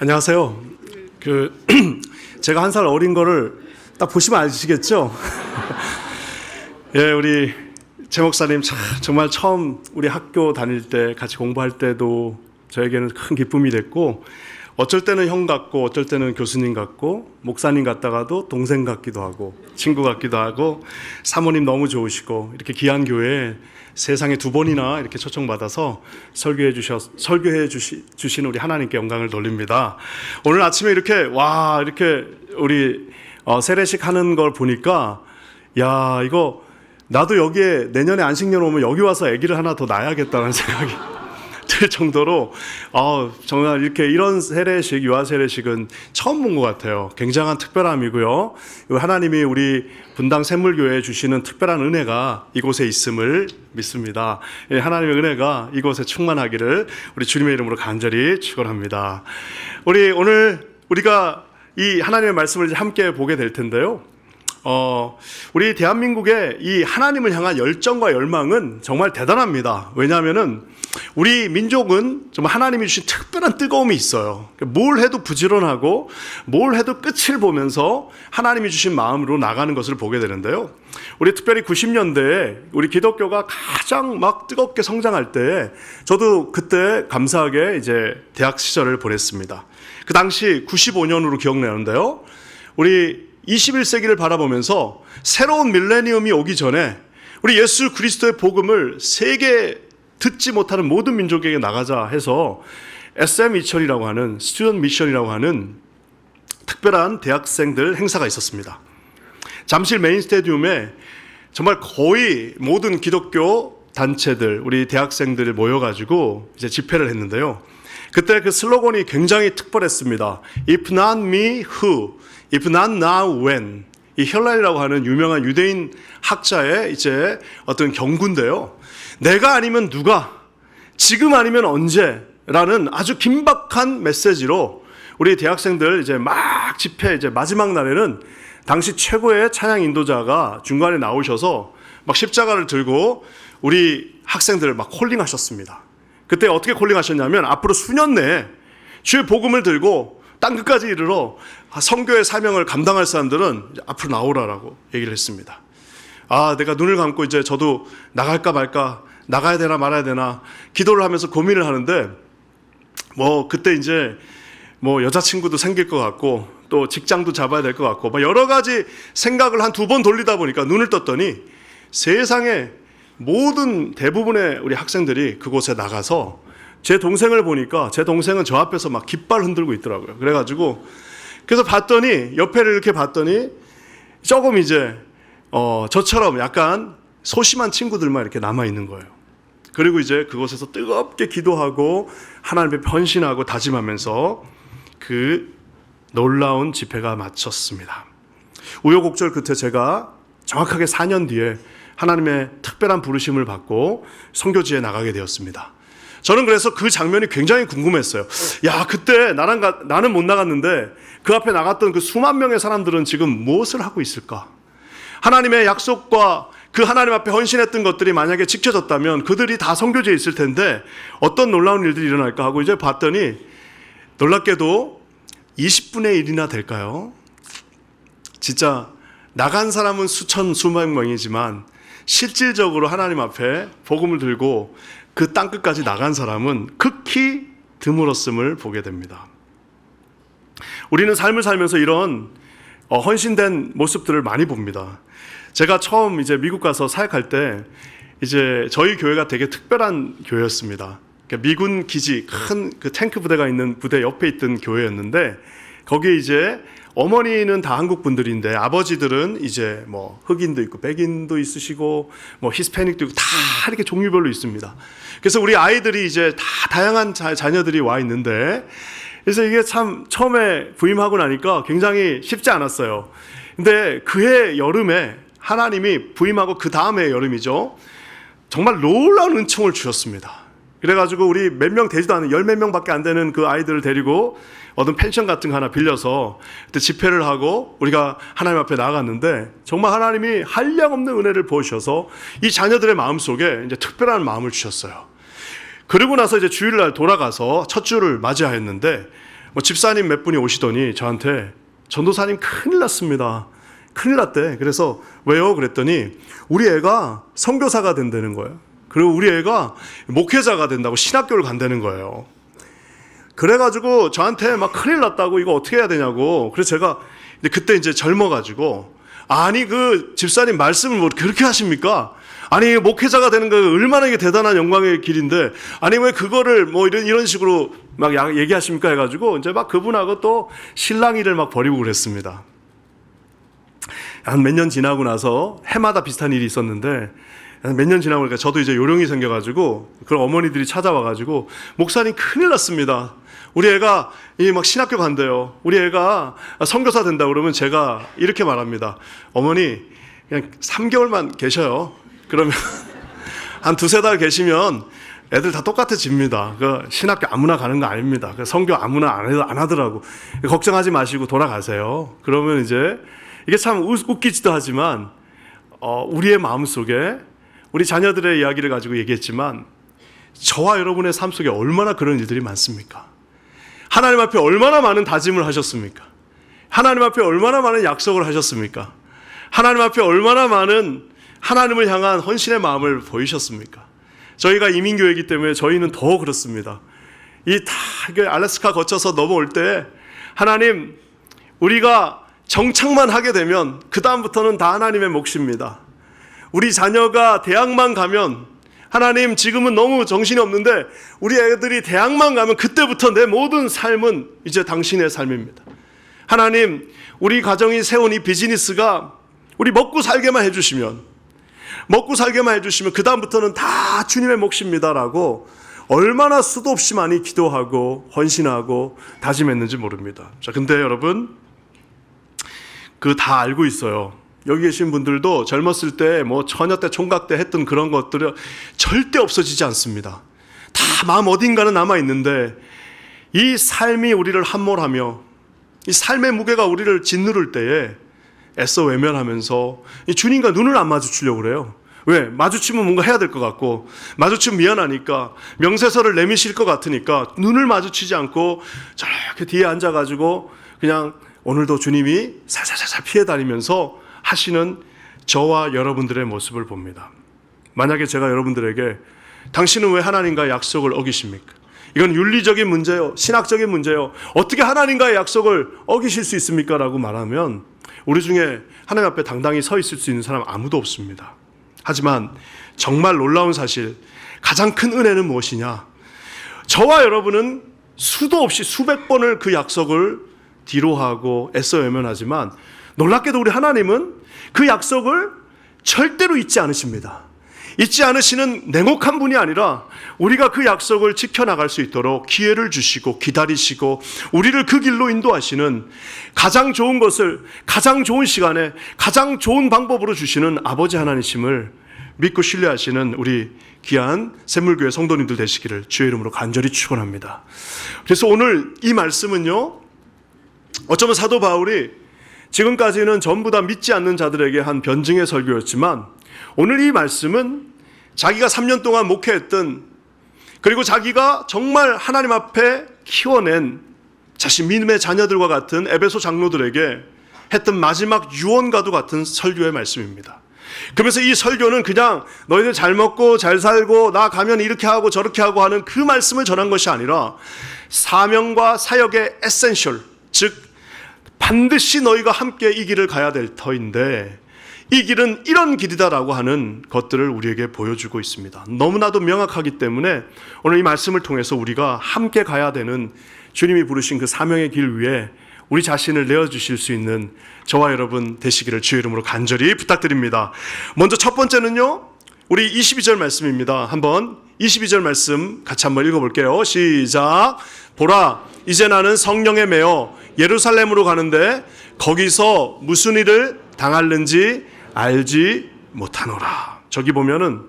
안녕하세요. 제가 한 살 어린 거를 딱 보시면 아시겠죠? 예, 우리 제 목사님 정말 처음 우리 학교 다닐 때 같이 공부할 때도 저에게는 큰 기쁨이 됐고, 어쩔 때는 형 같고 어쩔 때는 교수님 같고 목사님 같다가도 동생 같기도 하고 친구 같기도 하고, 사모님 너무 좋으시고 이렇게 귀한 교회에 세상에 2번이나 이렇게 초청받아서 설교해 주신 우리 하나님께 영광을 돌립니다. 오늘 아침에 이렇게 우리 세례식 하는 걸 보니까, 야, 이거 나도 여기에 내년에 안식년 오면 여기 와서 아기를 하나 더 낳아야겠다는 생각이 들 정도로 정말 이런 세례식, 유아 세례식은 처음 본 것 같아요. 굉장한 특별함이고요. 하나님이 우리 분당 샘물교회에 주시는 특별한 은혜가 이곳에 있음을 믿습니다. 하나님의 은혜가 이곳에 충만하기를 우리 주님의 이름으로 간절히 축원합니다. 오늘 우리가 이 하나님의 말씀을 함께 보게 될 텐데요. 우리 대한민국의 이 하나님을 향한 열정과 열망은 정말 대단합니다. 왜냐하면은 우리 민족은 정말 하나님이 주신 특별한 뜨거움이 있어요. 뭘 해도 부지런하고 뭘 해도 끝을 보면서 하나님이 주신 마음으로 나가는 것을 보게 되는데요. 우리 특별히 90년대에 우리 기독교가 가장 뜨겁게 성장할 때, 저도 그때 감사하게 이제 대학 시절을 보냈습니다. 그 당시 95년으로 기억나는데요. 우리 21세기를 바라보면서 새로운 밀레니엄이 오기 전에 우리 예수 그리스도의 복음을 세계 듣지 못하는 모든 민족에게 나가자 해서 SM 미션이라고 하는 스튜던트 미션이라고 하는 특별한 대학생들 행사가 있었습니다. 잠실 메인 스테디움에 정말 거의 모든 기독교 단체들, 우리 대학생들이 모여가지고 이제 집회를 했는데요. 그때 그 슬로건이 굉장히 특별했습니다. If not me, who? If not now, when? 이 혈랄이라고 하는 유명한 유대인 학자의 이제 어떤 경구인데요. 내가 아니면 누가, 지금 아니면 언제? 라는 아주 긴박한 메시지로 우리 대학생들 이제 막 집회 이제 마지막 날에는 당시 최고의 찬양 인도자가 중간에 나오셔서 막 십자가를 들고 우리 학생들을 막 콜링하셨습니다. 그때 어떻게 콜링하셨냐면, 앞으로 수년 내에 주의 복음을 들고 땅 끝까지 이르러 선교의 사명을 감당할 사람들은 앞으로 나오라라고 얘기를 했습니다. 내가 눈을 감고 이제 저도 나갈까 말까, 나가야 되나 말아야 되나 기도를 하면서 고민을 하는데, 그때 이제 여자친구도 생길 것 같고 또 직장도 잡아야 될 것 같고 여러 가지 생각을 한 2번 돌리다 보니까 눈을 떴더니 세상에 대부분의 우리 학생들이 그곳에 나가서 제 동생을 보니까, 제 동생은 저 앞에서 막 깃발 흔들고 있더라고요. 그래서 봤더니, 옆에를 이렇게 봤더니 조금 이제 저처럼 약간 소심한 친구들만 이렇게 남아있는 거예요. 그리고 이제 그곳에서 뜨겁게 기도하고 하나님께 헌신하고 다짐하면서 그 놀라운 집회가 마쳤습니다. 우여곡절 끝에 제가 정확하게 4년 뒤에 하나님의 특별한 부르심을 받고 선교지에 나가게 되었습니다. 저는 그래서 그 장면이 굉장히 궁금했어요. 야, 그때 나는 못 나갔는데 그 앞에 나갔던 그 수만 명의 사람들은 지금 무엇을 하고 있을까? 하나님의 약속과 그 하나님 앞에 헌신했던 것들이 만약에 지켜졌다면 그들이 다 선교지에 있을 텐데 어떤 놀라운 일들이 일어날까 하고 이제 봤더니, 놀랍게도 20분의 1이나 될까요? 진짜 나간 사람은 수만 명이지만 실질적으로 하나님 앞에 복음을 들고 그 땅끝까지 나간 사람은 극히 드물었음을 보게 됩니다. 우리는 삶을 살면서 이런 헌신된 모습들을 많이 봅니다. 제가 처음 이제 미국 가서 사역할 때 이제 저희 교회가 되게 특별한 교회였습니다. 미군 기지, 큰 그 탱크 부대가 있는 부대 옆에 있던 교회였는데, 거기에 이제 어머니는 다 한국 분들인데 아버지들은 이제 흑인도 있고 백인도 있으시고 히스패닉도 있고 다 이렇게 종류별로 있습니다. 그래서 우리 아이들이 이제 다 다양한 자녀들이 와 있는데, 그래서 이게 참 처음에 부임하고 나니까 굉장히 쉽지 않았어요. 근데 그해 여름에 하나님이 부임하고 그 다음에 여름이죠. 정말 놀라운 은총을 주셨습니다. 그래가지고 우리 몇 명 되지도 않은 10몇 명밖에 안 되는 그 아이들을 데리고 어떤 펜션 같은 거 하나 빌려서 그때 집회를 하고 우리가 하나님 앞에 나아갔는데, 정말 하나님이 한량없는 은혜를 부어주셔서 이 자녀들의 마음속에 이제 특별한 마음을 주셨어요. 그리고 나서 이제 주일날 돌아가서 첫 주를 맞이하였는데, 집사님 몇 분이 오시더니 저한테 전도사님 큰일 났습니다. 큰일 났대. 그래서 왜요? 그랬더니 우리 애가 선교사가 된다는 거예요. 그리고 우리 애가 목회자가 된다고 신학교를 간다는 거예요. 그래가지고 저한테 막 큰일 났다고 이거 어떻게 해야 되냐고. 그래서 제가 그때 이제 젊어가지고 아니 그 집사님 말씀을 뭐 그렇게 하십니까? 아니 목회자가 되는 거 얼마나 이게 대단한 영광의 길인데 아니 왜 그거를 뭐 이런 식으로 막 얘기하십니까 해가지고 이제 막 그분하고 또 실랑이를 막 벌이고 그랬습니다. 한 몇 년 지나고 나서 해마다 비슷한 일이 있었는데 몇 년 지나고 보니까 저도 이제 요령이 생겨가지고 그런 어머니들이 찾아와가지고 목사님 큰일 났습니다. 우리 애가 막 신학교 간대요. 우리 애가 선교사 된다 그러면 제가 이렇게 말합니다. 어머니 그냥 3개월만 계셔요. 그러면 한 2-3달 계시면 애들 다 똑같아집니다. 그 신학교 아무나 가는 거 아닙니다. 그 선교 아무나 안 하더라고. 걱정하지 마시고 돌아가세요. 그러면 이제 이게 참 웃기지도 하지만 우리의 마음속에 우리 자녀들의 이야기를 가지고 얘기했지만 저와 여러분의 삶 속에 얼마나 그런 일들이 많습니까? 하나님 앞에 얼마나 많은 다짐을 하셨습니까? 하나님 앞에 얼마나 많은 약속을 하셨습니까? 하나님 앞에 얼마나 많은 하나님을 향한 헌신의 마음을 보이셨습니까? 저희가 이민교회이기 때문에 저희는 더 그렇습니다. 이 다 알래스카 거쳐서 넘어올 때 하나님 우리가 정착만 하게 되면 그 다음부터는 다 하나님의 몫입니다. 우리 자녀가 대학만 가면 하나님 지금은 너무 정신이 없는데 우리 애들이 대학만 가면 그때부터 내 모든 삶은 이제 당신의 삶입니다. 하나님 우리 가정이 세운 이 비즈니스가 우리 먹고 살게만 해주시면 그 다음부터는 다 주님의 몫입니다라고 얼마나 수도 없이 많이 기도하고 헌신하고 다짐했는지 모릅니다. 자, 근데 여러분 그 다 알고 있어요. 여기 계신 분들도 젊었을 때 뭐 처녀 때 총각 때 했던 그런 것들은 절대 없어지지 않습니다. 다 마음 어딘가는 남아있는데 이 삶이 우리를 함몰하며 이 삶의 무게가 우리를 짓누를 때에 애써 외면하면서 이 주님과 눈을 안 마주치려고 그래요. 왜? 마주치면 뭔가 해야 될 것 같고 마주치면 미안하니까 명세서를 내미실 것 같으니까 눈을 마주치지 않고 저렇게 뒤에 앉아가지고 그냥 오늘도 주님이 살살살살 피해 다니면서 하시는 저와 여러분들의 모습을 봅니다. 만약에 제가 여러분들에게 당신은 왜 하나님과의 약속을 어기십니까? 이건 윤리적인 문제요, 신학적인 문제요. 어떻게 하나님과의 약속을 어기실 수 있습니까? 라고 말하면 우리 중에 하나님 앞에 당당히 서 있을 수 있는 사람 아무도 없습니다. 하지만 정말 놀라운 사실, 가장 큰 은혜는 무엇이냐? 저와 여러분은 수도 없이 수백 번을 그 약속을 뒤로 하고 애써 외면하지만 놀랍게도 우리 하나님은 그 약속을 절대로 잊지 않으십니다. 잊지 않으시는 냉혹한 분이 아니라 우리가 그 약속을 지켜나갈 수 있도록 기회를 주시고 기다리시고 우리를 그 길로 인도하시는 가장 좋은 것을 가장 좋은 시간에 가장 좋은 방법으로 주시는 아버지 하나님이심을 믿고 신뢰하시는 우리 귀한 샘물교회 성도님들 되시기를 주의 이름으로 간절히 축원합니다. 그래서 오늘 이 말씀은요, 어쩌면 사도 바울이 지금까지는 전부 다 믿지 않는 자들에게 한 변증의 설교였지만 오늘 이 말씀은 자기가 3년 동안 목회했던, 그리고 자기가 정말 하나님 앞에 키워낸 자신 믿음의 자녀들과 같은 에베소 장로들에게 했던 마지막 유언과도 같은 설교의 말씀입니다. 그러면서 이 설교는 그냥 너희들 잘 먹고 잘 살고 나 가면 이렇게 하고 저렇게 하고 하는 그 말씀을 전한 것이 아니라 사명과 사역의 에센셜, 즉 반드시 너희가 함께 이 길을 가야 될 터인데 이 길은 이런 길이다라고 하는 것들을 우리에게 보여주고 있습니다. 너무나도 명확하기 때문에 오늘 이 말씀을 통해서 우리가 함께 가야 되는 주님이 부르신 그 사명의 길 위에 우리 자신을 내어주실 수 있는 저와 여러분 되시기를 주의 이름으로 간절히 부탁드립니다. 먼저 첫 번째는요, 우리 22절 말씀입니다. 한번 22절 말씀 같이 한번 읽어볼게요. 시작. 보라, 이제 나는 성령에 매어 예루살렘으로 가는데 거기서 무슨 일을 당할는지 알지 못하노라. 저기 보면은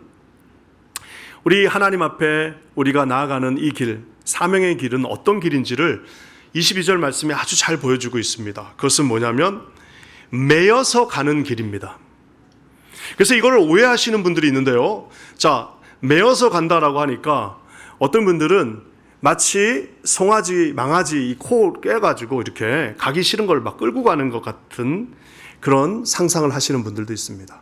우리 하나님 앞에 우리가 나아가는 이 길, 사명의 길은 어떤 길인지를 22절 말씀이 아주 잘 보여주고 있습니다. 그것은 뭐냐면 매여서 가는 길입니다. 그래서 이걸 오해하시는 분들이 있는데요. 자, 매여서 간다라고 하니까 어떤 분들은 마치 송아지, 망아지 이 코 깨가지고 이렇게 가기 싫은 걸 막 끌고 가는 것 같은 그런 상상을 하시는 분들도 있습니다.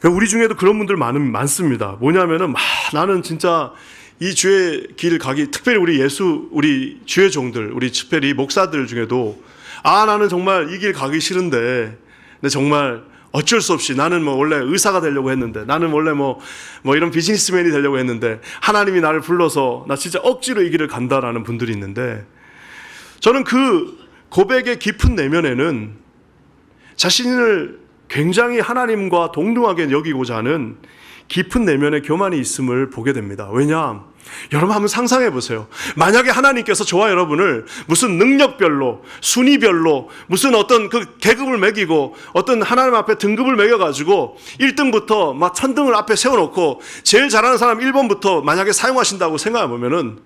우리 중에도 그런 분들 많습니다. 뭐냐면은 나는 진짜 이 주의 길 가기, 특별히 우리 주의 종들, 우리 특별히 목사들 중에도 나는 정말 이 길 가기 싫은데, 근데 정말 어쩔 수 없이 나는 원래 의사가 되려고 했는데, 나는 원래 이런 비즈니스맨이 되려고 했는데 하나님이 나를 불러서 나 진짜 억지로 이 길을 간다라는 분들이 있는데, 저는 그 고백의 깊은 내면에는 자신을 굉장히 하나님과 동등하게 여기고자 하는 깊은 내면의 교만이 있음을 보게 됩니다. 왜냐? 여러분 한번 상상해 보세요. 만약에 하나님께서 저와 여러분을 무슨 능력별로, 순위별로, 무슨 어떤 그 계급을 매기고 어떤 하나님 앞에 등급을 매겨가지고 1등부터 막 1000등을 앞에 세워놓고 제일 잘하는 사람 1번부터 만약에 사용하신다고 생각해 보면은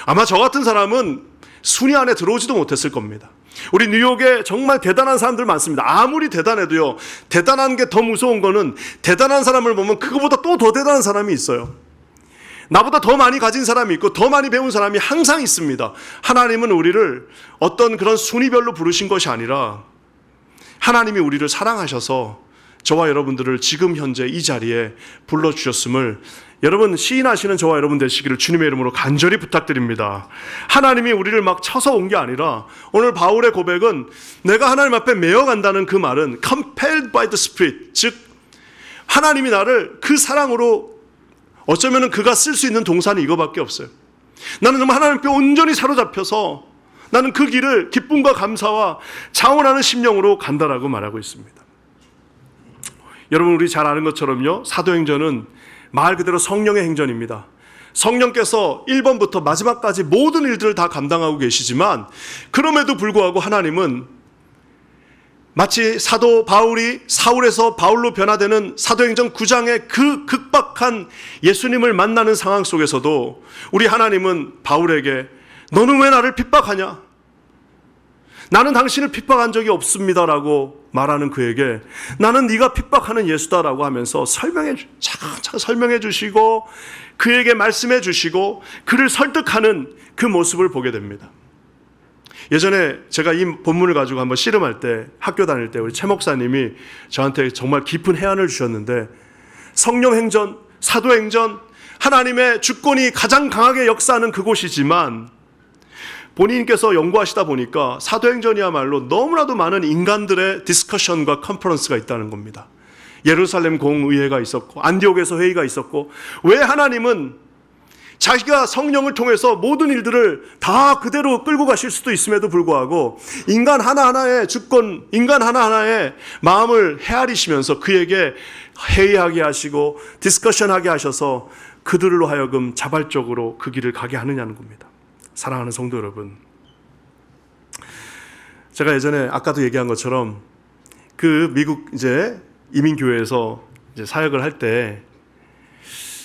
아마 저 같은 사람은 순위 안에 들어오지도 못했을 겁니다. 우리 뉴욕에 정말 대단한 사람들 많습니다. 아무리 대단해도요, 대단한 게 더 무서운 거는 대단한 사람을 보면 그거보다 또 더 대단한 사람이 있어요. 나보다 더 많이 가진 사람이 있고 더 많이 배운 사람이 항상 있습니다. 하나님은 우리를 어떤 그런 순위별로 부르신 것이 아니라 하나님이 우리를 사랑하셔서 저와 여러분들을 지금 현재 이 자리에 불러주셨음을 여러분 시인하시는 저와 여러분 되시기를 주님의 이름으로 간절히 부탁드립니다. 하나님이 우리를 막 쳐서 온 게 아니라 오늘 바울의 고백은 내가 하나님 앞에 매어간다는 그 말은 compelled by the Spirit, 즉 하나님이 나를 그 사랑으로 어쩌면 그가 쓸 수 있는 동사는 이거밖에 없어요. 나는 정말 하나님께 온전히 사로잡혀서 나는 그 길을 기쁨과 감사와 자원하는 심령으로 간다라고 말하고 있습니다. 여러분 우리 잘 아는 것처럼요, 사도행전은 말 그대로 성령의 행전입니다. 성령께서 1번부터 마지막까지 모든 일들을 다 감당하고 계시지만 그럼에도 불구하고 하나님은 마치 사도 바울이 사울에서 바울로 변화되는 사도행전 9장의 그 극박한 예수님을 만나는 상황 속에서도 우리 하나님은 바울에게 너는 왜 나를 핍박하냐? 나는 당신을 핍박한 적이 없습니다라고 말하는 그에게 나는 네가 핍박하는 예수다라고 하면서 차근차근 설명해 주시고 그에게 말씀해 주시고 그를 설득하는 그 모습을 보게 됩니다. 예전에 제가 이 본문을 가지고 한번 씨름할 때, 학교 다닐 때 우리 최 목사님이 저한테 정말 깊은 해안을 주셨는데, 성령 행전, 사도 행전, 하나님의 주권이 가장 강하게 역사하는 그곳이지만 본인께서 연구하시다 보니까 사도행전이야말로 너무나도 많은 인간들의 디스커션과 컨퍼런스가 있다는 겁니다. 예루살렘 공의회가 있었고 안디옥에서 회의가 있었고, 왜 하나님은 자기가 성령을 통해서 모든 일들을 다 그대로 끌고 가실 수도 있음에도 불구하고 인간 하나하나의 주권, 인간 하나하나의 마음을 헤아리시면서 그에게 회의하게 하시고 디스커션하게 하셔서 그들로 하여금 자발적으로 그 길을 가게 하느냐는 겁니다. 사랑하는 성도 여러분, 제가 예전에 아까도 얘기한 것처럼 그 미국 이제 이민교회에서 이제 사역을 할 때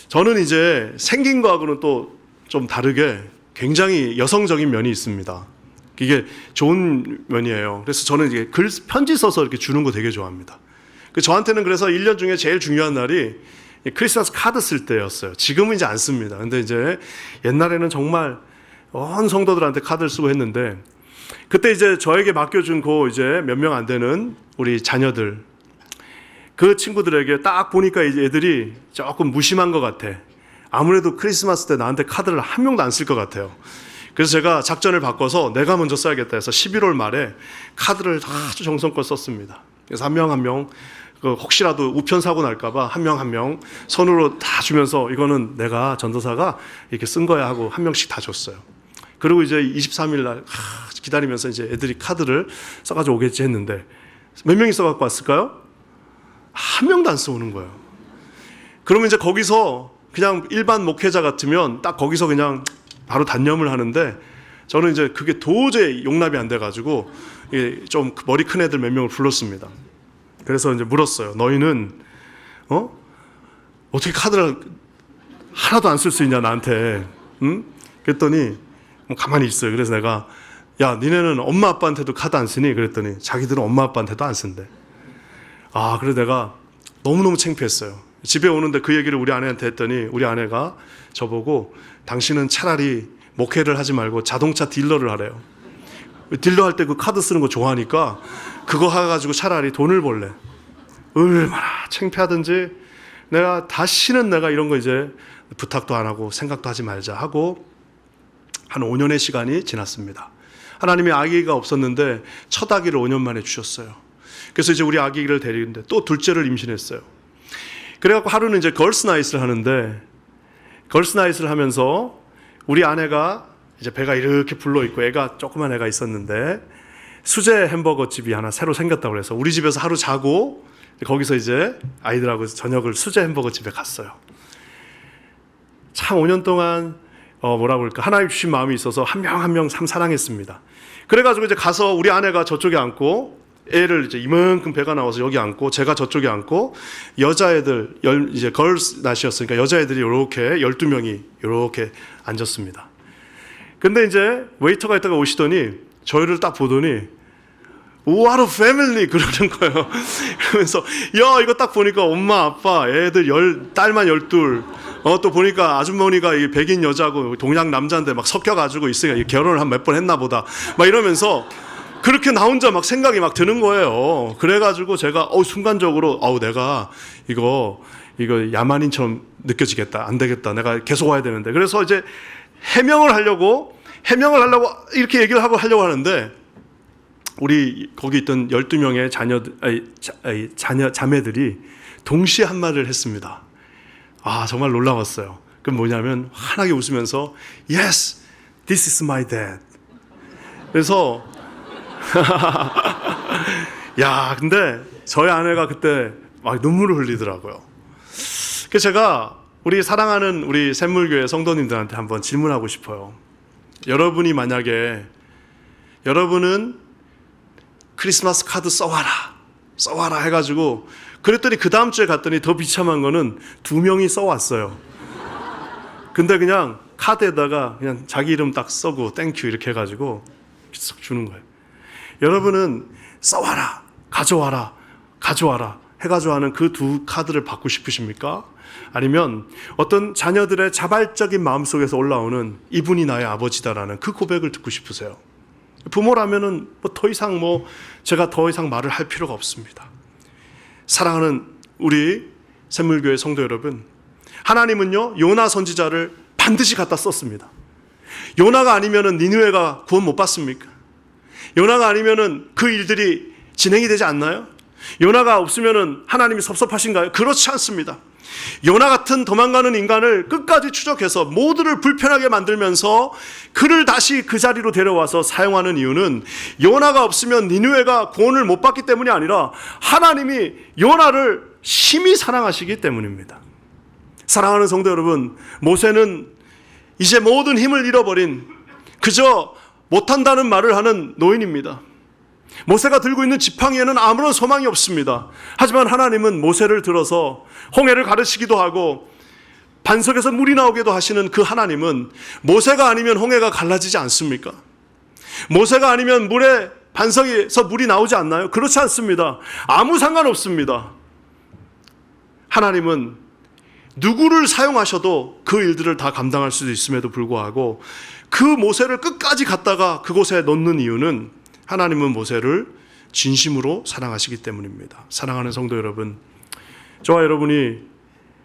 저는 이제 생긴 거하고는 또 좀 다르게 굉장히 여성적인 면이 있습니다. 이게 좋은 면이에요. 그래서 저는 이제 편지 써서 이렇게 주는 거 되게 좋아합니다. 저한테는 그래서 1년 중에 제일 중요한 날이 크리스마스 카드 쓸 때였어요. 지금은 이제 안 씁니다. 근데 이제 옛날에는 정말 온 성도들한테 카드를 쓰고 했는데, 그때 이제 저에게 맡겨준 이제 몇 명 안 되는 우리 자녀들, 그 친구들에게 딱 보니까 이제 애들이 조금 무심한 것 같아. 아무래도 크리스마스 때 나한테 카드를 한 명도 안 쓸 것 같아요. 그래서 제가 작전을 바꿔서 내가 먼저 써야겠다 해서 11월 말에 카드를 아주 정성껏 썼습니다. 그래서 한 명 한 명 혹시라도 우편 사고 날까봐 한 명 한 명 손으로 다 주면서 이거는 내가 전도사가 이렇게 쓴 거야 하고 한 명씩 다 줬어요. 그리고 이제 23일 날 기다리면서 이제 애들이 카드를 써가지고 오겠지 했는데 몇 명이 써갖고 왔을까요? 한 명도 안 써오는 거예요. 그러면 이제 거기서 그냥 일반 목회자 같으면 딱 거기서 그냥 바로 단념을 하는데, 저는 이제 그게 도저히 용납이 안 돼가지고 좀 머리 큰 애들 몇 명을 불렀습니다. 그래서 이제 물었어요. 너희는 어떻게 카드를 하나도 안 쓸 수 있냐 나한테? 응? 그랬더니 가만히 있어요. 그래서 내가 야 니네는 엄마 아빠한테도 카드 안 쓰니? 그랬더니 자기들은 엄마 아빠한테도 안 쓴대. 그래서 내가 너무너무 창피했어요. 집에 오는데 그 얘기를 우리 아내한테 했더니 우리 아내가 저보고 당신은 차라리 목회를 하지 말고 자동차 딜러를 하래요. 딜러 할 때 그 카드 쓰는 거 좋아하니까 그거 해가지고 차라리 돈을 벌래. 얼마나 창피하든지 내가 이런 거 이제 부탁도 안 하고 생각도 하지 말자 하고 한 5년의 시간이 지났습니다. 하나님이 아기가 없었는데 첫 아기를 5년 만에 주셨어요. 그래서 이제 우리 아기를 데리는데 또 둘째를 임신했어요. 그래갖고 하루는 이제 걸스나잇을 하는데 걸스나잇을 하면서 우리 아내가 이제 배가 이렇게 불러 있고 애가 조그만 애가 있었는데 수제 햄버거 집이 하나 새로 생겼다고 그래서 우리 집에서 하루 자고 거기서 이제 아이들하고 저녁을 수제 햄버거 집에 갔어요. 참 5년 동안 뭐라고 그럴까 하나님 주신 마음이 있어서 한 명 한 명 참 사랑했습니다. 그래가지고 이제 가서 우리 아내가 저쪽에 앉고 애를 이제 이만큼 배가 나와서 여기 앉고 제가 저쪽에 앉고 여자애들 이제 걸스 낫이었으니까 여자애들이 이렇게 12명이 이렇게 앉았습니다. 근데 이제 웨이터가 있다가 오시더니 저희를 딱 보더니 What a family 그러는 거예요. 그러면서 야 이거 딱 보니까 엄마 아빠 애들 딸만 12 또 보니까 아주머니가 이 백인 여자고 동양 남자인데 막 섞여가지고 있으니까 결혼을 한 몇 번 했나 보다 막 이러면서 그렇게 나 혼자 막 생각이 막 드는 거예요. 그래가지고 제가 순간적으로 내가 이거 야만인처럼 느껴지겠다. 안 되겠다. 내가 계속 와야 되는데. 그래서 이제 해명을 하려고 이렇게 얘기를 하려고 하는데 우리 거기 있던 12명의 자매들이 동시에 한마디를 했습니다. 정말 놀라웠어요. 그럼 뭐냐면 환하게 웃으면서 Yes, this is my dad. 그래서 근데 저희 아내가 그때 막 눈물을 흘리더라고요. 그래서 제가 우리 사랑하는 우리 샘물교회 성도님들한테 한번 질문하고 싶어요. 여러분이 만약에 여러분은 크리스마스 카드 써와라 해가지고 그랬더니 그 다음 주에 갔더니 더 비참한 거는 2명이 써왔어요. 근데 그냥 카드에다가 그냥 자기 이름 딱 써고 땡큐 이렇게 해가지고 쏙 주는 거예요. 여러분은 써와라 가져와라 해가지고 하는 그 2 카드를 받고 싶으십니까? 아니면 어떤 자녀들의 자발적인 마음속에서 올라오는 이분이 나의 아버지다라는 그 고백을 듣고 싶으세요? 부모라면은 제가 더 이상 말을 할 필요가 없습니다. 사랑하는 우리 샘물교회 성도 여러분, 하나님은요 요나 선지자를 반드시 갖다 썼습니다. 요나가 아니면은 니느웨가 구원 못 받습니까? 요나가 아니면은 그 일들이 진행이 되지 않나요? 요나가 없으면은 하나님이 섭섭하신가요? 그렇지 않습니다. 요나 같은 도망가는 인간을 끝까지 추적해서 모두를 불편하게 만들면서 그를 다시 그 자리로 데려와서 사용하는 이유는 요나가 없으면 니느웨가 구원을 못 받기 때문이 아니라 하나님이 요나를 심히 사랑하시기 때문입니다. 사랑하는 성도 여러분, 모세는 이제 모든 힘을 잃어버린 그저 못한다는 말을 하는 노인입니다. 모세가 들고 있는 지팡이에는 아무런 소망이 없습니다. 하지만 하나님은 모세를 들어서 홍해를 가르치기도 하고 반석에서 물이 나오게도 하시는 그 하나님은 모세가 아니면 홍해가 갈라지지 않습니까? 모세가 아니면 반석에서 물이 나오지 않나요? 그렇지 않습니다. 아무 상관없습니다. 하나님은 누구를 사용하셔도 그 일들을 다 감당할 수도 있음에도 불구하고 그 모세를 끝까지 갖다가 그곳에 놓는 이유는 하나님은 모세를 진심으로 사랑하시기 때문입니다. 사랑하는 성도 여러분, 저와 여러분이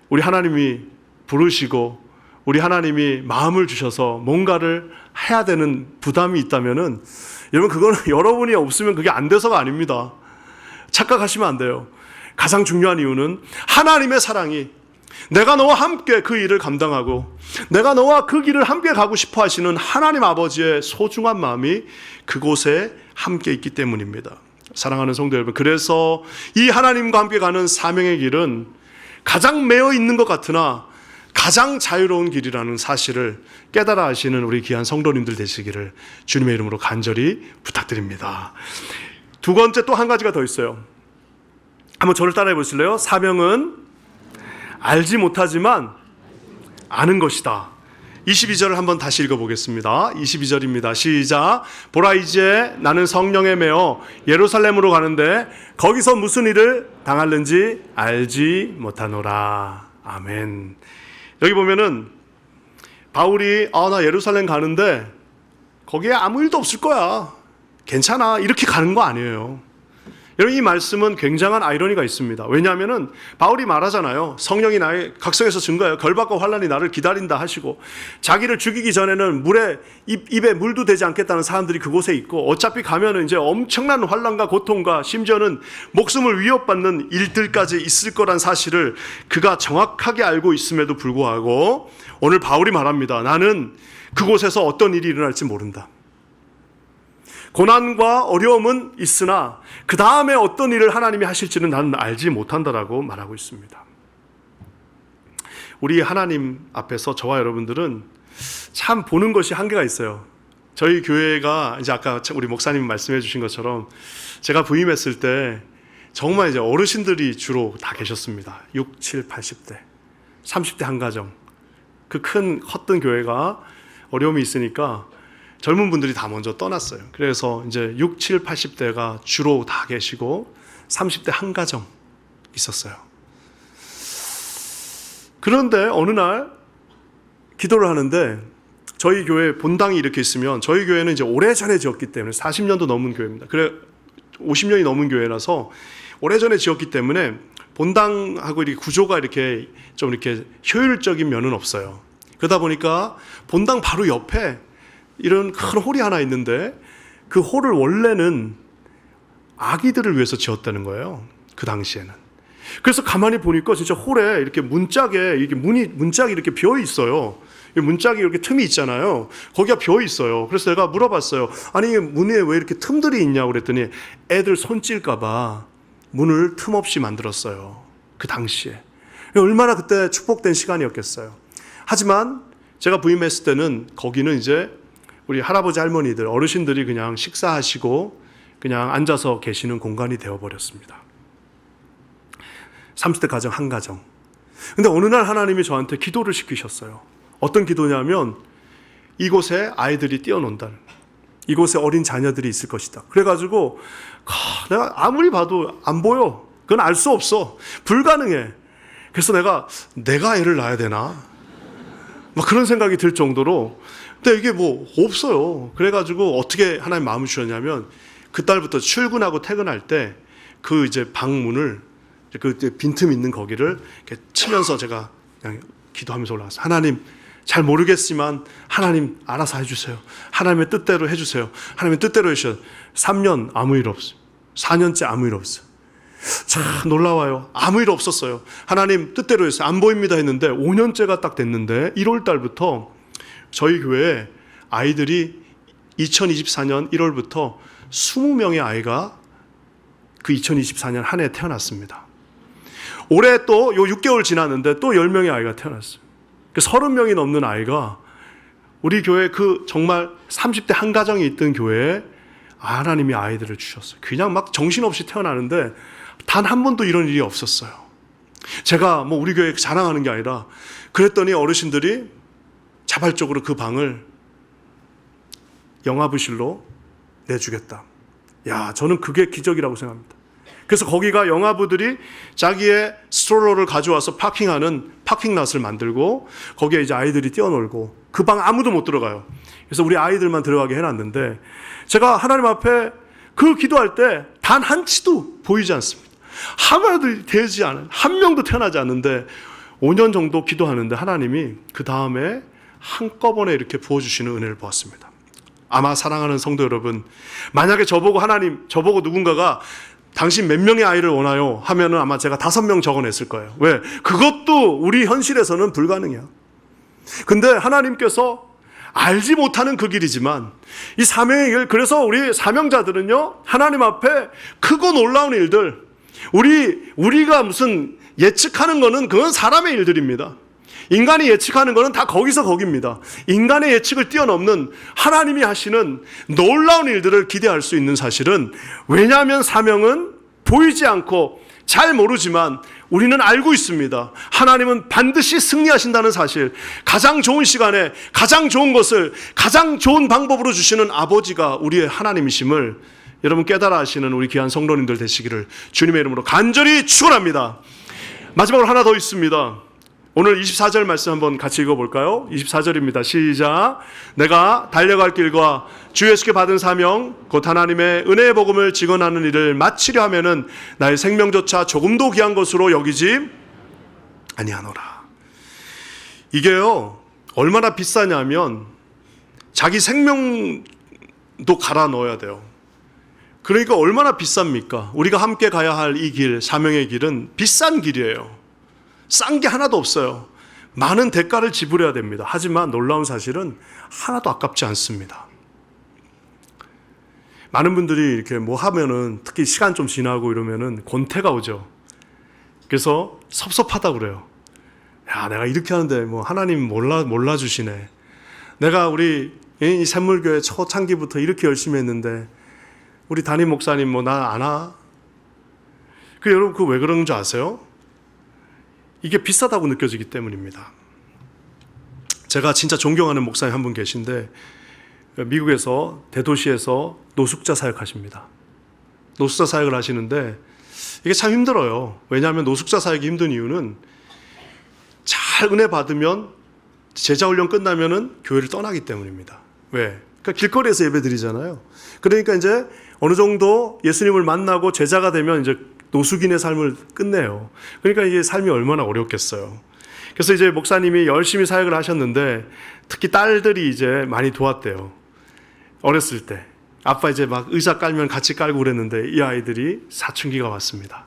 우리 하나님이 부르시고 우리 하나님이 마음을 주셔서 뭔가를 해야 되는 부담이 있다면은 여러분 그거는 여러분이 없으면 그게 안 돼서가 아닙니다. 착각하시면 안 돼요. 가장 중요한 이유는 하나님의 사랑이 내가 너와 함께 그 일을 감당하고 내가 너와 그 길을 함께 가고 싶어 하시는 하나님 아버지의 소중한 마음이 그곳에 함께 있기 때문입니다. 사랑하는 성도 여러분, 그래서 이 하나님과 함께 가는 사명의 길은 가장 매여 있는 것 같으나 가장 자유로운 길이라는 사실을 깨달아 하시는 우리 귀한 성도님들 되시기를 주님의 이름으로 간절히 부탁드립니다. 두 번째 또 한 가지가 더 있어요. 한번 저를 따라해 보실래요? 사명은 알지 못하지만 아는 것이다. 22절을 한번 다시 읽어보겠습니다. 22절입니다. 시작. 보라, 이제 나는 성령에 매어 예루살렘으로 가는데 거기서 무슨 일을 당할는지 알지 못하노라. 아멘. 여기 보면은 바울이 나 예루살렘 가는데 거기에 아무 일도 없을 거야, 괜찮아, 이렇게 가는 거 아니에요. 여러분, 이 말씀은 굉장한 아이러니가 있습니다. 왜냐하면 바울이 말하잖아요. 성령이 나의 각성에서 증거해요. 결박과 환란이 나를 기다린다 하시고, 자기를 죽이기 전에는 입에 물도 대지 않겠다는 사람들이 그곳에 있고, 어차피 가면은 이제 엄청난 환란과 고통과 심지어는 목숨을 위협받는 일들까지 있을 거란 사실을 그가 정확하게 알고 있음에도 불구하고 오늘 바울이 말합니다. 나는 그곳에서 어떤 일이 일어날지 모른다. 고난과 어려움은 있으나 그 다음에 어떤 일을 하나님이 하실지는 나는 알지 못한다라고 말하고 있습니다. 우리 하나님 앞에서 저와 여러분들은 참 보는 것이 한계가 있어요. 저희 교회가 이제 아까 우리 목사님 말씀해 주신 것처럼 제가 부임했을 때 정말 이제 어르신들이 주로 다 계셨습니다. 6, 7, 80대, 30대 한 가정. 그 큰 헛된 교회가 어려움이 있으니까 젊은 분들이 다 먼저 떠났어요. 그래서 이제 6, 7, 80대가 주로 다 계시고 30대 한 가정 있었어요. 그런데 어느 날 기도를 하는데 저희 교회 본당이 이렇게 있으면, 저희 교회는 이제 오래전에 지었기 때문에 40년도 넘은 교회입니다. 그래 50년이 넘은 교회라서 오래전에 지었기 때문에 본당하고 이렇게 구조가 이렇게 좀 이렇게 효율적인 면은 없어요. 그러다 보니까 본당 바로 옆에 이런 큰 홀이 하나 있는데 그 홀을 원래는 아기들을 위해서 지었다는 거예요. 그 당시에는. 그래서 가만히 보니까 진짜 홀에 이렇게 문짝에 이렇게 문짝이 이렇게 비어 있어요. 문짝이 이렇게 틈이 있잖아요. 거기가 비어 있어요. 그래서 내가 물어봤어요. 아니, 문에 왜 이렇게 틈들이 있냐고 그랬더니 애들 손 찔까봐 문을 틈 없이 만들었어요. 그 당시에. 얼마나 그때 축복된 시간이었겠어요. 하지만 제가 부임했을 때는 거기는 이제 우리 할아버지 할머니들, 어르신들이 그냥 식사하시고 그냥 앉아서 계시는 공간이 되어버렸습니다. 30대 가정 한 가정. 근데 어느 날 하나님이 저한테 기도를 시키셨어요. 어떤 기도냐면 이곳에 아이들이 뛰어논다는, 이곳에 어린 자녀들이 있을 것이다. 그래가지고 내가 아무리 봐도 안 보여. 그건 알 수 없어. 불가능해. 그래서 내가 애를 낳아야 되나? 막 그런 생각이 들 정도로. 근데 이게 뭐 없어요. 그래가지고 어떻게 하나님 마음을 주셨냐면 그딸부터 출근하고 퇴근할 때 그 이제 방문을, 그 빈틈 있는 거기를 이렇게 치면서 제가 그냥 기도하면서 올라갔어요. 하나님, 잘 모르겠지만 하나님 알아서 해주세요. 하나님의 뜻대로 해주세요. 하나님의 뜻대로 해주세요. 3년 아무 일 없어요. 4년째 아무 일 없어요. 참 놀라워요. 아무 일 없었어요. 하나님 뜻대로 했어요. 안 보입니다 했는데 5년째가 딱 됐는데 1월 달부터 저희 교회에 아이들이 2024년 1월부터 20명의 아이가 그 2024년 한 해 태어났습니다. 올해 또 요 6개월 지났는데 또 10명의 아이가 태어났어요. 30명이 넘는 아이가 우리 교회 그 정말 30대 한 가정이 있던 교회에 하나님이 아이들을 주셨어요. 그냥 막 정신없이 태어나는데 단 한 번도 이런 일이 없었어요. 제가 뭐 우리 교회 자랑하는 게 아니라 그랬더니 어르신들이 자발적으로 그 방을 영아부실로 내주겠다. 야, 저는 그게 기적이라고 생각합니다. 그래서 거기가 영아부들이 자기의 스트롤러를 가져와서 파킹하는 파킹랏을 만들고 거기에 이제 아이들이 뛰어놀고 그 방 아무도 못 들어가요. 그래서 우리 아이들만 들어가게 해놨는데 제가 하나님 앞에 그 기도할 때 단 한 치도 보이지 않습니다. 하나도 되지 않아요. 한 명도 태어나지 않는데 5년 정도 기도하는데 하나님이 그 다음에 한꺼번에 이렇게 부어주시는 은혜를 보았습니다. 아마 사랑하는 성도 여러분, 만약에 저보고 누군가가 당신 몇 명의 아이를 원하요? 하면은 아마 제가 5명 적어냈을 거예요. 왜? 그것도 우리 현실에서는 불가능해요. 근데 하나님께서 알지 못하는 그 길이지만 이 사명의 길, 그래서 우리 사명자들은요, 하나님 앞에 크고 놀라운 일들, 우리가 무슨 예측하는 거는 그건 사람의 일들입니다. 인간이 예측하는 거는 다 거기서 거기입니다. 인간의 예측을 뛰어넘는 하나님이 하시는 놀라운 일들을 기대할 수 있는 사실은, 왜냐하면 사명은 보이지 않고 잘 모르지만 우리는 알고 있습니다. 하나님은 반드시 승리하신다는 사실, 가장 좋은 시간에 가장 좋은 것을 가장 좋은 방법으로 주시는 아버지가 우리의 하나님이심을 여러분 깨달아 하시는 우리 귀한 성도님들 되시기를 주님의 이름으로 간절히 축원합니다. 마지막으로 하나 더 있습니다. 오늘 24절 말씀 한번 같이 읽어볼까요? 24절입니다. 시작. 내가 달려갈 길과 주 예수께 받은 사명 곧 하나님의 은혜의 복음을 증언하는 일을 마치려 하면은 나의 생명조차 조금도 귀한 것으로 여기지 아니하노라. 이게요 얼마나 비싸냐면 자기 생명도 갈아 넣어야 돼요. 그러니까 얼마나 비쌉니까? 우리가 함께 가야 할 이 길, 사명의 길은 비싼 길이에요. 싼 게 하나도 없어요. 많은 대가를 지불해야 됩니다. 하지만 놀라운 사실은 하나도 아깝지 않습니다. 많은 분들이 이렇게 뭐 하면은 특히 시간 좀 지나고 이러면은 권태가 오죠. 그래서 섭섭하다고 그래요. 야, 내가 이렇게 하는데 뭐 하나님 몰라주시네. 내가 우리 이 샘물교회 초창기부터 이렇게 열심히 했는데 우리 담임 목사님 뭐 나 안 와? 여러분 그 왜 그러는 줄 아세요? 이게 비싸다고 느껴지기 때문입니다. 제가 진짜 존경하는 목사님 한 분 계신데 미국에서 대도시에서 노숙자 사역하십니다. 노숙자 사역을 하시는데 이게 참 힘들어요. 왜냐하면 노숙자 사역이 힘든 이유는 잘 은혜 받으면 제자 훈련 끝나면은 교회를 떠나기 때문입니다. 왜? 그러니까 길거리에서 예배 드리잖아요. 그러니까 이제 어느 정도 예수님을 만나고 제자가 되면 이제 노숙인의 삶을 끝내요. 그러니까 이게 삶이 얼마나 어렵겠어요. 그래서 이제 목사님이 열심히 사역을 하셨는데 특히 딸들이 이제 많이 도왔대요. 어렸을 때. 아빠 이제 막 의자 깔면 같이 깔고 그랬는데 이 아이들이 사춘기가 왔습니다.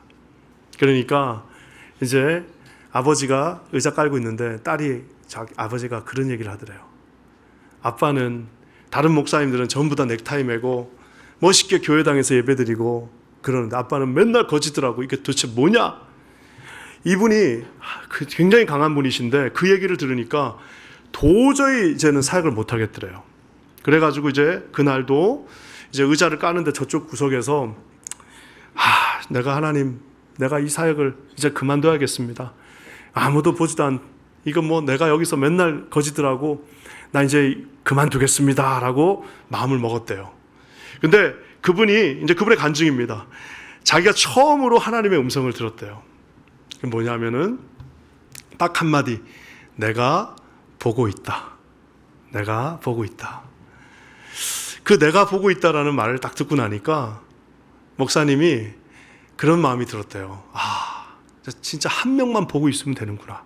그러니까 이제 아버지가 의자 깔고 있는데 딸이 아버지가 그런 얘기를 하더래요. 아빠는 다른 목사님들은 전부 다 넥타이 매고 멋있게 교회당에서 예배드리고 그러는데 아빠는 맨날 거지더라고. 이게 도대체 뭐냐? 이분이 굉장히 강한 분이신데 그 얘기를 들으니까 도저히 이제는 사역을 못 하겠더래요. 그래가지고 이제 그날도 이제 의자를 까는데 저쪽 구석에서 내가 하나님, 내가 이 사역을 이제 그만둬야겠습니다. 아무도 보지도 않, 이거 뭐 내가 여기서 맨날 거지더라고. 나 이제 그만두겠습니다. 라고 마음을 먹었대요. 근데 그분이 이제 그분의 간증입니다. 자기가 처음으로 하나님의 음성을 들었대요. 그게 뭐냐면은 딱 한마디. 내가 보고 있다. 내가 보고 있다. 그 내가 보고 있다라는 말을 딱 듣고 나니까 목사님이 그런 마음이 들었대요. 진짜 한 명만 보고 있으면 되는구나.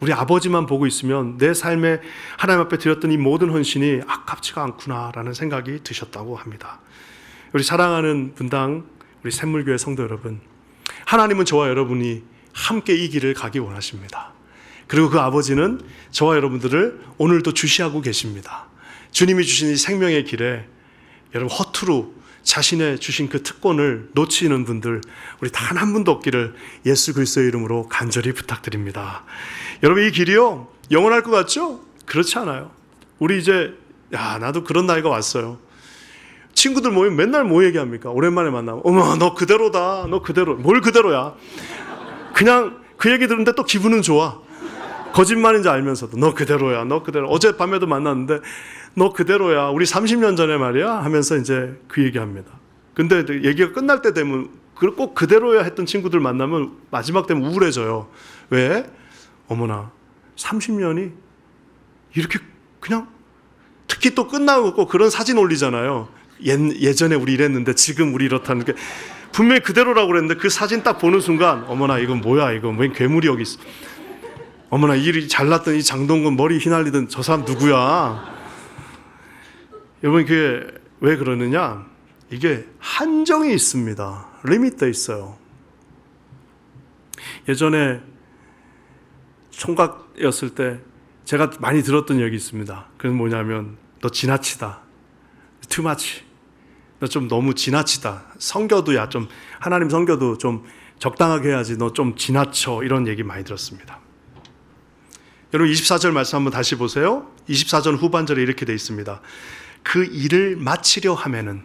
우리 아버지만 보고 있으면 내 삶에 하나님 앞에 드렸던 이 모든 헌신이 아깝지가 않구나라는 생각이 드셨다고 합니다. 우리 사랑하는 분당, 우리 샘물교회 성도 여러분, 하나님은 저와 여러분이 함께 이 길을 가기 원하십니다. 그리고 그 아버지는 저와 여러분들을 오늘도 주시하고 계십니다. 주님이 주신 이 생명의 길에 여러분 허투루 자신의 주신 그 특권을 놓치는 분들 우리 단 한 분도 없기를 예수 그리스도의 이름으로 간절히 부탁드립니다. 여러분 이 길이요 영원할 것 같죠? 그렇지 않아요. 우리 이제 나도 그런 나이가 왔어요. 친구들 모이면 맨날 뭐 얘기합니까? 오랜만에 만나면 어머 너 그대로다. 너 그대로. 뭘 그대로야. 그냥 그 얘기 들었는데 또 기분은 좋아. 거짓말인지 알면서도 너 그대로야. 너 그대로. 어젯밤에도 만났는데 너 그대로야. 우리 30년 전에 말이야 하면서 이제 그 얘기합니다. 근데 얘기가 끝날 때 되면 꼭 그대로야 했던 친구들 만나면 마지막 되면 우울해져요. 왜? 어머나 30년이 이렇게 그냥 특히 또 끝나고 꼭 그런 사진 올리잖아요. 예전에 우리 이랬는데 지금 우리 이렇다는 게 분명히 그대로라고 그랬는데 그 사진 딱 보는 순간 어머나 이건 뭐야 이거 웬 괴물이 여기 있어. 어머나 이 잘났던 이 장동건 머리 휘날리던 저 사람 누구야. 여러분 그게 왜 그러느냐, 이게 한정이 있습니다. 리밋돼 있어요. 예전에 총각이었을 때 제가 많이 들었던 얘기 있습니다. 그건 뭐냐면 너 지나치다. too much. 너 좀 너무 지나치다. 성겨도 좀 하나님 성겨도 좀 적당하게 해야지. 너 좀 지나쳐. 이런 얘기 많이 들었습니다. 여러분 24절 말씀 한번 다시 보세요. 24절 후반절에 이렇게 돼 있습니다. 그 일을 마치려 하면은,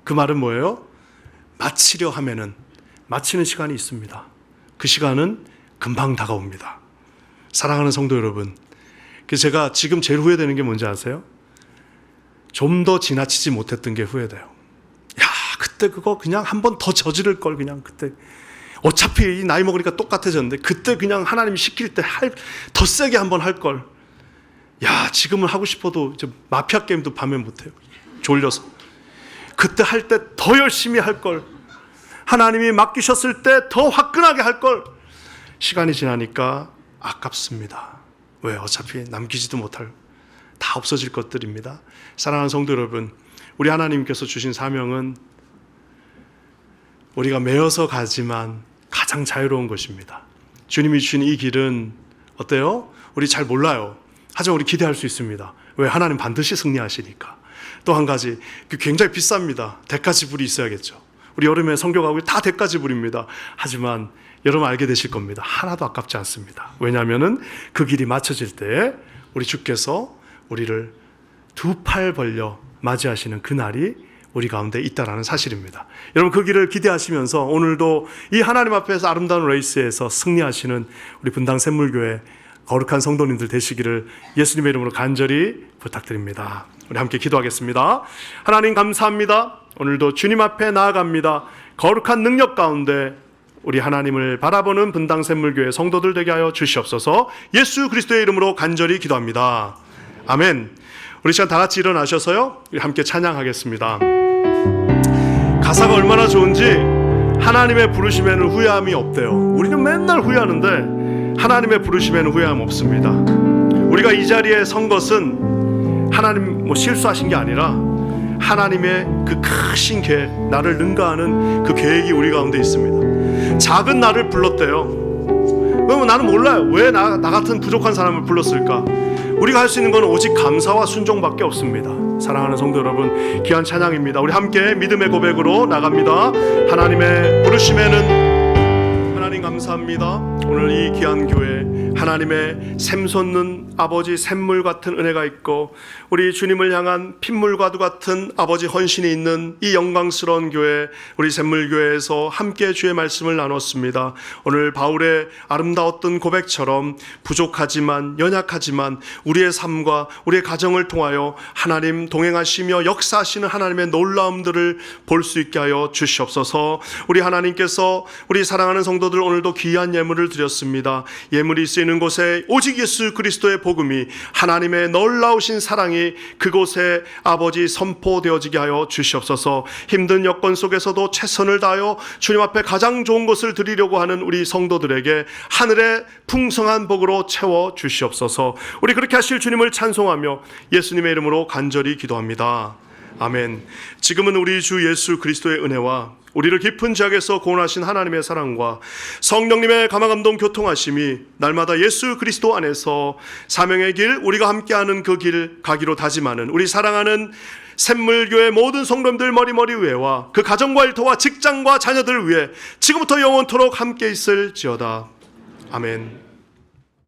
그 말은 뭐예요? 마치려 하면은 마치는 시간이 있습니다. 그 시간은 금방 다가옵니다. 사랑하는 성도 여러분, 그래서 제가 지금 제일 후회되는 게 뭔지 아세요? 좀 더 지나치지 못했던 게 후회돼요. 야, 그때 그거 그냥 한 번 더 저지를 걸. 그냥 그때 어차피 이 나이 먹으니까 똑같아졌는데 그때 그냥 하나님이 시킬 때 더 세게 한번 할 걸. 야, 지금은 하고 싶어도 마피아 게임도 밤에 못해요. 졸려서. 그때 할 때 더 열심히 할 걸. 하나님이 맡기셨을 때 더 화끈하게 할 걸. 시간이 지나니까 아깝습니다. 왜? 어차피 남기지도 못할, 다 없어질 것들입니다. 사랑하는 성도 여러분, 우리 하나님께서 주신 사명은 우리가 매어서 가지만 가장 자유로운 것입니다. 주님이 주신 이 길은 어때요? 우리 잘 몰라요. 하지만 우리 기대할 수 있습니다. 왜? 하나님 반드시 승리하시니까. 또 한 가지, 굉장히 비쌉니다. 대가지불이 있어야겠죠. 우리 여름에 선교 가고 다 대가지불입니다. 하지만 여러분 알게 되실 겁니다. 하나도 아깝지 않습니다. 왜냐하면 그 길이 맞춰질 때 우리 주께서 우리를 두 팔 벌려 맞이하시는 그날이 우리 가운데 있다라는 사실입니다. 여러분 그 길을 기대하시면서 오늘도 이 하나님 앞에서 아름다운 레이스에서 승리하시는 우리 분당 샘물교회 거룩한 성도님들 되시기를 예수님의 이름으로 간절히 부탁드립니다. 우리 함께 기도하겠습니다. 하나님 감사합니다. 오늘도 주님 앞에 나아갑니다. 거룩한 능력 가운데 우리 하나님을 바라보는 분당 샘물교회 성도들 되게 하여 주시옵소서. 예수 그리스도의 이름으로 간절히 기도합니다. 아멘. 우리 시간 다 같이 일어나셔서요, 함께 찬양하겠습니다. 가사가 얼마나 좋은지 하나님의 부르심에는 후회함이 없대요. 우리는 맨날 후회하는데 하나님의 부르심에는 후회함 없습니다. 우리가 이 자리에 선 것은 하나님 실수하신 게 아니라 하나님의 그 크신 계획, 나를 능가하는 그 계획이 우리 가운데 있습니다. 작은 나를 불렀대요. 그러면 나는 몰라요. 왜 나 같은 부족한 사람을 불렀을까? 우리가 할 수 있는 건 오직 감사와 순종밖에 없습니다. 사랑하는 성도 여러분, 귀한 찬양입니다. 우리 함께 믿음의 고백으로 나갑니다. 하나님의 부르심에는 하나님 감사합니다. 오늘 이 귀한 교회 하나님의 샘솟는 아버지 샘물 같은 은혜가 있고 우리 주님을 향한 핏물과도 같은 아버지 헌신이 있는 이 영광스러운 교회, 우리 샘물교회에서 함께 주의 말씀을 나눴습니다. 오늘 바울의 아름다웠던 고백처럼 부족하지만 연약하지만 우리의 삶과 우리의 가정을 통하여 하나님 동행하시며 역사하시는 하나님의 놀라움들을 볼 수 있게 하여 주시옵소서. 우리 하나님께서 우리 사랑하는 성도들 오늘도 귀한 예물을 드렸습니다. 예물이 쓰이는 곳에 오직 예수 그리스도의 복음이, 하나님의 놀라우신 사랑이 그곳에 아버지 선포되어지게 하여 주시옵소서. 힘든 여건 속에서도 최선을 다하여 주님 앞에 가장 좋은 것을 드리려고 하는 우리 성도들에게 하늘의 풍성한 복으로 채워 주시옵소서. 우리 그렇게 하실 주님을 찬송하며 예수님의 이름으로 간절히 기도합니다. 아멘. 지금은 우리 주 예수 그리스도의 은혜와 우리를 깊은 지악에서 구원하신 하나님의 사랑과 성령님의 감화감동 교통하심이 날마다 예수 그리스도 안에서 사명의 길, 우리가 함께하는 그 길 가기로 다짐하는 우리 사랑하는 샘물교회 모든 성도님들 머리머리 위에와 그 가정과 일터와 직장과 자녀들 위해 지금부터 영원토록 함께 있을지어다. 아멘.